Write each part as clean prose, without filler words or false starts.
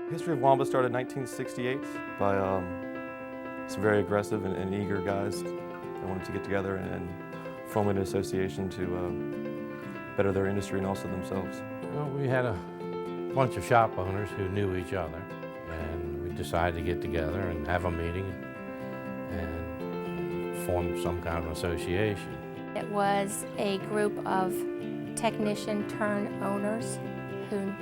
History of WMABA started in 1968 by some very aggressive and eager guys that wanted to get together and form an association to better their industry and also themselves. Well, we had a bunch of shop owners who knew each other, and we decided to get together and have a meeting and form some kind of association. It was a group of technician-turned-owners who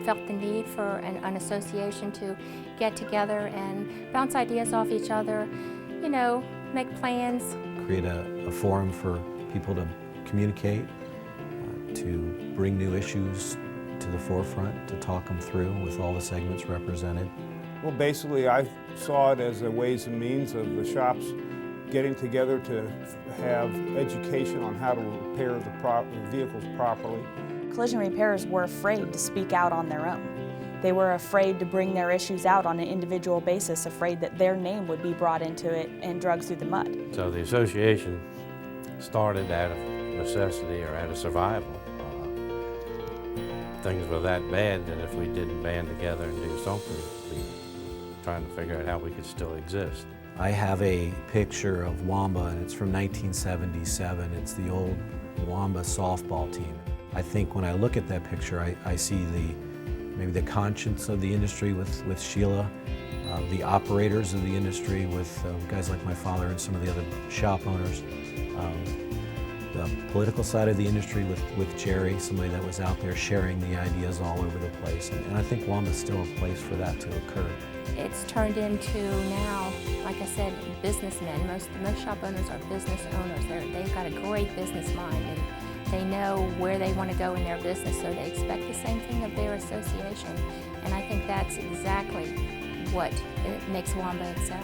felt the need for an association to get together and bounce ideas off each other, you know, make plans. Create a forum for people to communicate, to bring new issues to the forefront, to talk them through with all the segments represented. Well, basically, I saw it as a ways and means of the shops getting together to have education on how to repair the vehicles properly. Collision repairers were afraid to speak out on their own. They were afraid to bring their issues out on an individual basis, afraid that their name would be brought into it and dragged through the mud. So the association started out of necessity or out of survival. Things were that bad that if we didn't band together and do something, we were trying to figure out how we could still exist. I have a picture of WMABA, and it's from 1977. It's the old WMABA softball team. I think when I look at that picture, I see maybe the conscience of the industry with Sheila, the operators of the industry with guys like my father and some of the other shop owners, the political side of the industry with Jerry, somebody that was out there sharing the ideas all over the place. And I think WMABA is still a place for that to occur. It's turned into now, like I said, businessmen. Most shop owners are business owners. They've got a great business mind, and they know where they want to go in their business, so they expect the same thing of their association. And I think that's exactly what makes WMABA excel.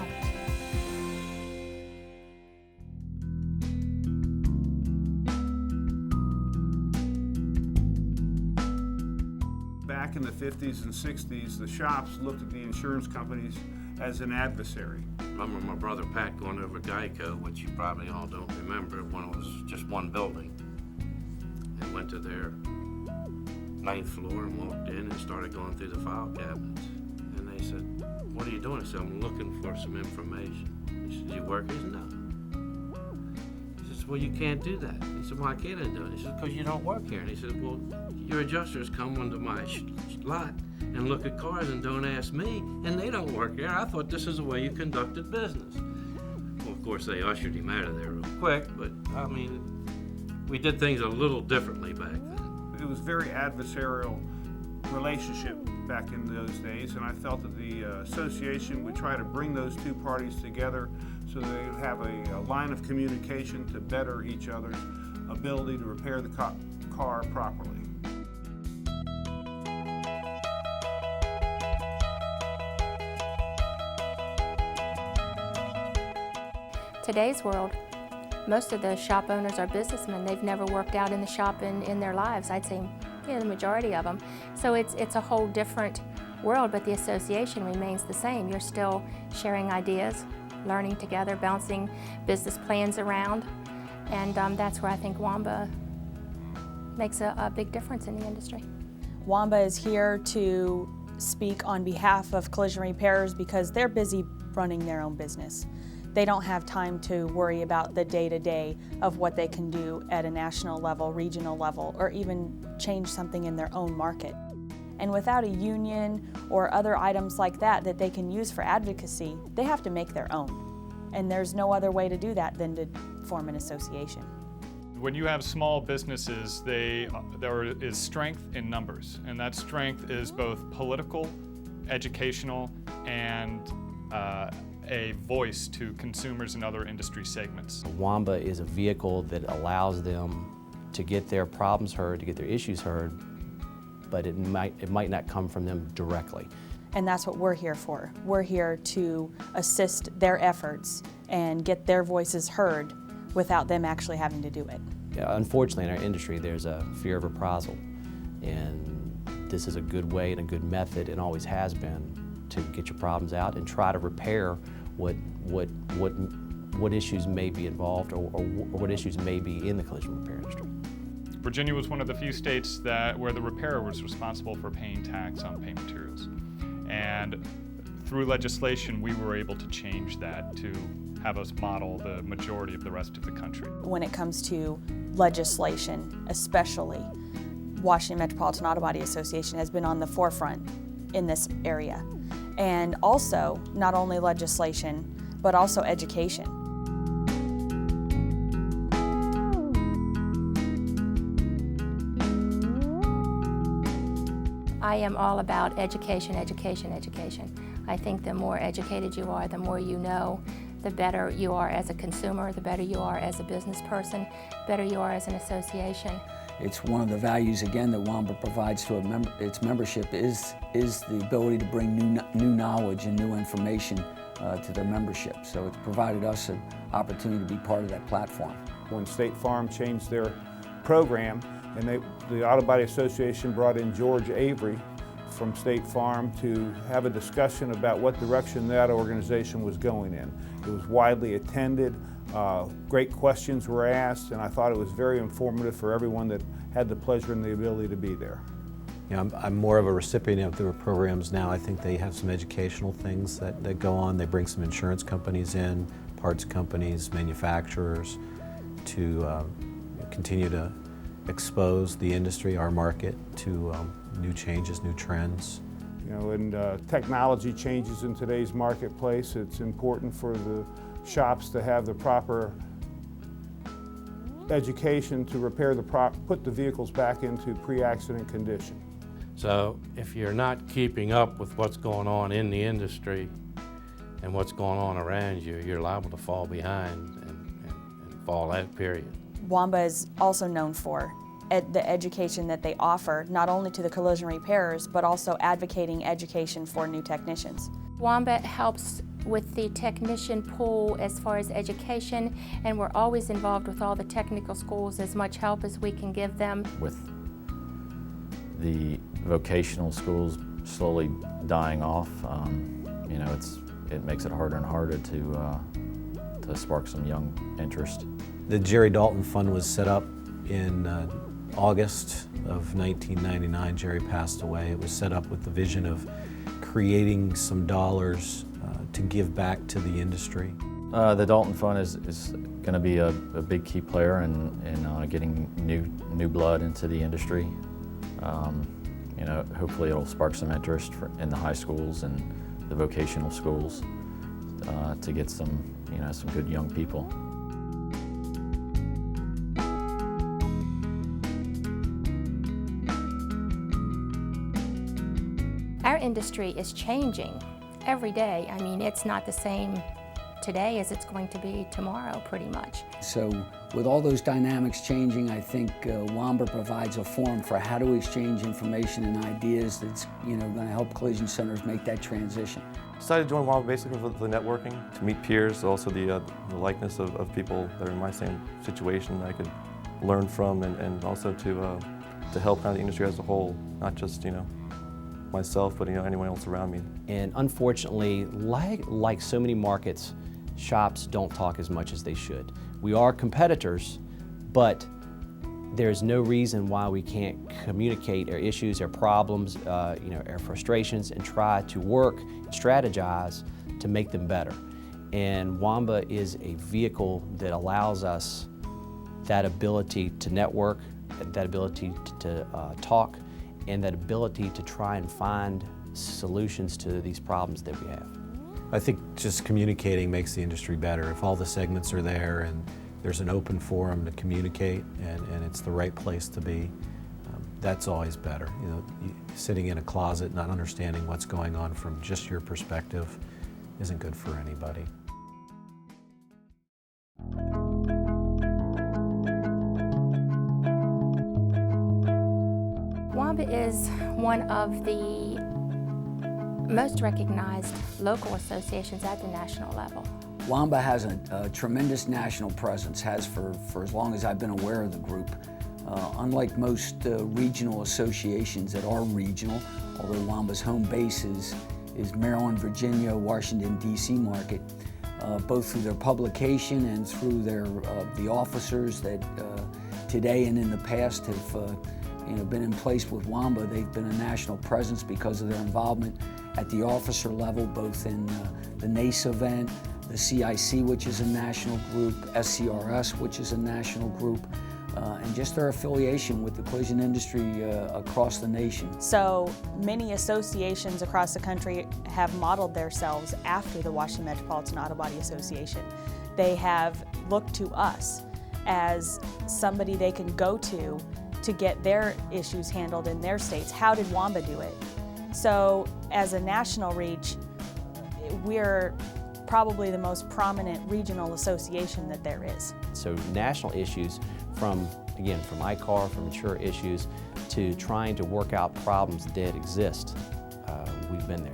Back in the 50s and 60s, the shops looked at the insurance companies as an adversary. I remember my brother Pat going over Geico, which you probably all don't remember, when it was just one building. And went to their 9th floor and walked in and started going through the file cabinets. And they said, "What are you doing?" I said, "I'm looking for some information." He said, "Do you work?" He said, "No." He said, "Well, you can't do that." He said, "Why can't I do it?" He said, "Because you don't work here." And he said, "Well, your adjusters come onto my lot and look at cars and don't ask me, and they don't work here. I thought this is the way you conducted business." Well, of course, they ushered him out of there real quick, but I mean, we did things a little differently back then. It was very adversarial relationship back in those days, and I felt that the association would try to bring those two parties together so they would have a line of communication to better each other's ability to repair the car properly. Today's world, most of the shop owners are businessmen. They've never worked out in the shop in their lives. I'd say, yeah, the majority of them. So it's a whole different world, but the association remains the same. You're still sharing ideas, learning together, bouncing business plans around, and that's where I think WMABA makes a big difference in the industry. WMABA is here to speak on behalf of collision repairers because they're busy running their own business. They don't have time to worry about the day-to-day of what they can do at a national level, regional level, or even change something in their own market. And without a union or other items like that that they can use for advocacy, they have to make their own. And there's no other way to do that than to form an association. When you have small businesses, there is strength in numbers, and that strength is both political, educational, and a voice to consumers and other industry segments. WMABA is a vehicle that allows them to get their problems heard, to get their issues heard, but it might not come from them directly. And that's what we're here for. We're here to assist their efforts and get their voices heard without them actually having to do it. Yeah, unfortunately, in our industry, there's a fear of reprisal, and this is a good way and a good method, and always has been, to get your problems out and try to repair what issues may be involved or what issues may be in the collision repair industry. Virginia was one of the few states where the repairer was responsible for paying tax on paint materials. And through legislation, we were able to change that to have us model the majority of the rest of the country. When it comes to legislation, especially, Washington Metropolitan Auto Body Association has been on the forefront in this area. And also, not only legislation, but also education. I am all about education, education, education. I think the more educated you are, the more you know, the better you are as a consumer, the better you are as a business person, the better you are as an association. It's one of the values, again, that WMABA provides to its membership is the ability to bring new knowledge and new information to their membership. So it's provided us an opportunity to be part of that platform. When State Farm changed their program, and the Auto Body Association brought in George Avery from State Farm to have a discussion about what direction that organization was going in. It was widely attended, great questions were asked, and I thought it was very informative for everyone that had the pleasure and the ability to be there. You know, I'm more of a recipient of their programs now. I think they have some educational things that go on. They bring some insurance companies in, parts companies, manufacturers to continue to expose the industry, our market, to new changes, new trends. You know, and technology changes in today's marketplace. It's important for the shops to have the proper education to repair put the vehicles back into pre-accident condition. So if you're not keeping up with what's going on in the industry and what's going on around you, you're liable to fall behind and fall out, period. WMABA is also known for the education that they offer, not only to the collision repairers, but also advocating education for new technicians. WMABA helps with the technician pool as far as education, and we're always involved with all the technical schools, as much help as we can give them. With the vocational schools slowly dying off, you know, it makes it harder and harder to spark some young interest. The Jerry Dalton Fund was set up in August of 1999. Jerry passed away. It was set up with the vision of creating some dollars to give back to the industry. The Dalton Fund is going to be a big key player in getting new blood into the industry. You know, hopefully it'll spark some interest in the high schools and the vocational schools to get some good young people. Our industry is changing every day. I mean, it's not the same today as it's going to be tomorrow, pretty much. So with all those dynamics changing, I think WMABA provides a forum for how to exchange information and ideas that's going to help collision centers make that transition. Decided to join WMABA basically for the networking, to meet peers, also the likeness of people that are in my same situation that I could learn from, and also to help kind of the industry as a whole, not just myself, but anyone else around me. And unfortunately, like so many markets, shops don't talk as much as they should. We are competitors, but there's no reason why we can't communicate our issues, our problems, our frustrations, and try to work, strategize to make them better. And WMABA is a vehicle that allows us that ability to network, that ability to talk, and that ability to try and find solutions to these problems that we have. I think just communicating makes the industry better. If all the segments are there and there's an open forum to communicate and it's the right place to be, that's always better. Sitting in a closet not understanding what's going on from just your perspective isn't good for anybody. WMABA is one of the most recognized local associations at the national level. WMABA has a tremendous national presence, has for as long as I've been aware of the group. Unlike most regional associations that are regional, although WMABA's home base is Maryland, Virginia, Washington, D.C. market, both through their publication and through the officers that today and in the past have been in place with WMABA. They've been a national presence because of their involvement at the officer level, both in the NACE event, the CIC, which is a national group, SCRS, which is a national group, and just their affiliation with the collision industry across the nation. So many associations across the country have modeled themselves after the Washington Metropolitan Auto Body Association. They have looked to us as somebody they can go to get their issues handled in their states. How did WMABA do it? So as a national reach, we're probably the most prominent regional association that there is. So national issues from ICAR, from mature issues, to trying to work out problems that exist, we've been there.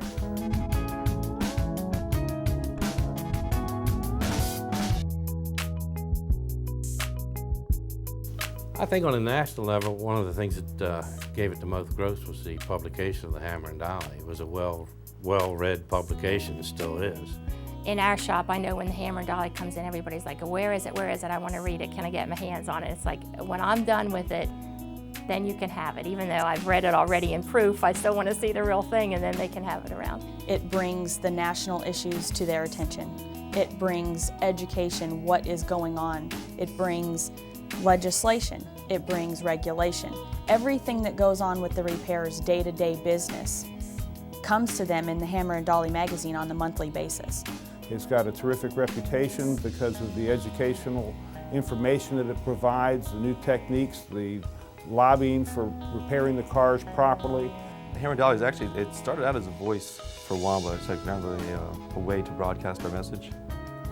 I think on a national level, one of the things that gave it the most growth was the publication of the Hammer and Dolly. It was a well-read publication, it still is. In our shop, I know when the Hammer and Dolly comes in, everybody's like, where is it, where is it? I want to read it, can I get my hands on it? It's like, when I'm done with it, then you can have it. Even though I've read it already in proof, I still want to see the real thing, and then they can have it around. It brings the national issues to their attention. It brings education, what is going on. It brings legislation. It brings regulation. Everything that goes on with the repair's day-to-day business comes to them in the Hammer and Dolly magazine on a monthly basis. It's got a terrific reputation because of the educational information that it provides, the new techniques, the lobbying for repairing the cars properly. Hammer and Dolly is actually, it started out as a voice for WMABA. It's like kind of a way to broadcast our message.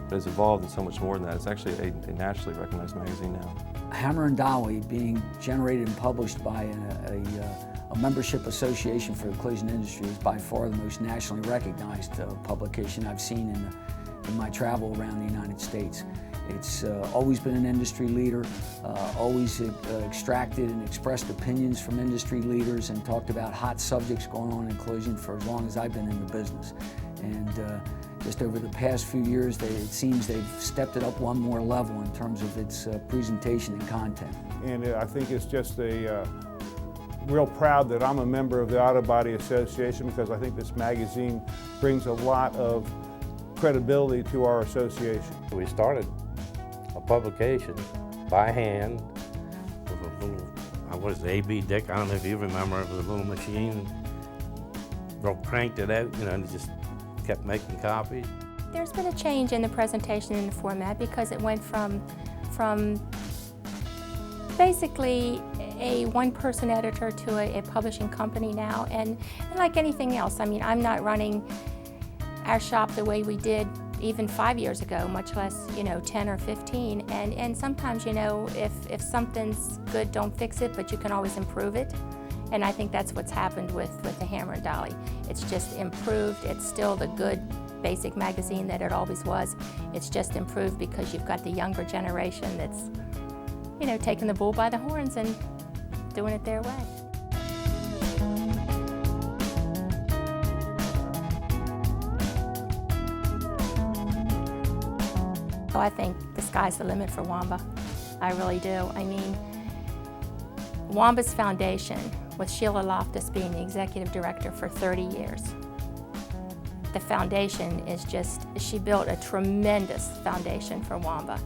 But it's evolved into so much more than that. It's actually a nationally recognized magazine now. Hammer and Dolly, being generated and published by a membership association for the collision industry, is by far the most nationally recognized publication I've seen in my travel around the United States. It's always been an industry leader, always extracted and expressed opinions from industry leaders and talked about hot subjects going on in collision for as long as I've been in the business. And just over the past few years, it seems they've stepped it up one more level in terms of its presentation and content. And I think it's just real proud that I'm a member of the Auto Body Association, because I think this magazine brings a lot of credibility to our association. We started a publication by hand with a little, what is it, A.B. Dick, I don't know if you remember, it was a little machine, cranked it out, and it just kept making copies. There's been a change in the presentation and the format because it went from basically a one-person editor to a publishing company now, and like anything else, I mean, I'm not running our shop the way we did even 5 years ago, much less 10 or 15, and sometimes if something's good, don't fix it, but you can always improve it. And I think that's what's happened with the Hammer and Dolly. It's just improved. It's still the good basic magazine that it always was. It's just improved because you've got the younger generation that's taking the bull by the horns and doing it their way. So I think the sky's the limit for WMABA. I really do. I mean, WMABA's foundation, with Sheila Loftus being the executive director for 30 years. The foundation is she built a tremendous foundation for WMABA.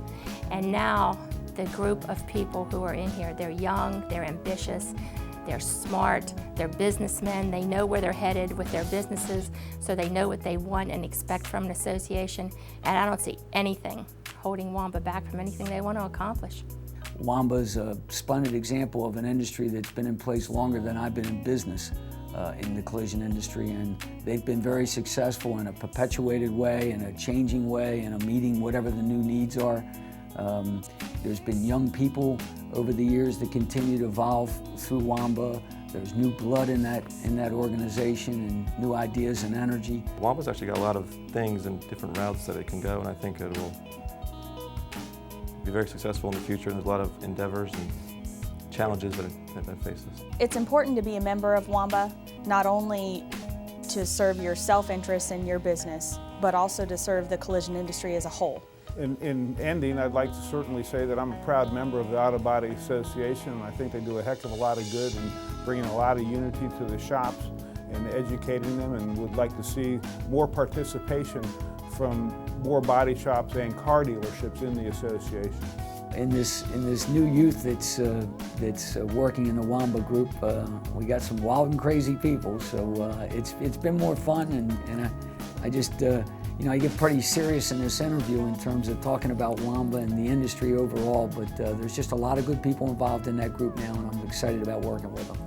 And now the group of people who are in here, they're young, they're ambitious, they're smart, they're businessmen, they know where they're headed with their businesses, so they know what they want and expect from an association. And I don't see anything holding WMABA back from anything they want to accomplish. WMABA is a splendid example of an industry that's been in place longer than I've been in business in the collision industry, and they've been very successful in a perpetuated way, in a changing way, in a meeting whatever the new needs are. There's been young people over the years that continue to evolve through WMABA. There's new blood in that organization and new ideas and energy. WMABA's actually got a lot of things and different routes that it can go, and I think it will be very successful in the future. There's a lot of endeavors and challenges that face us. It's important to be a member of WMABA, not only to serve your self-interest in your business, but also to serve the collision industry as a whole. In ending, I'd like to certainly say that I'm a proud member of the Auto Body Association, and I think they do a heck of a lot of good in bringing a lot of unity to the shops and educating them, and would like to see more participation from more body shops and car dealerships in the association. In this new youth that's working in the WMABA group, we got some wild and crazy people. So it's been more fun, and I just I get pretty serious in this interview in terms of talking about WMABA and the industry overall. But there's just a lot of good people involved in that group now, and I'm excited about working with them.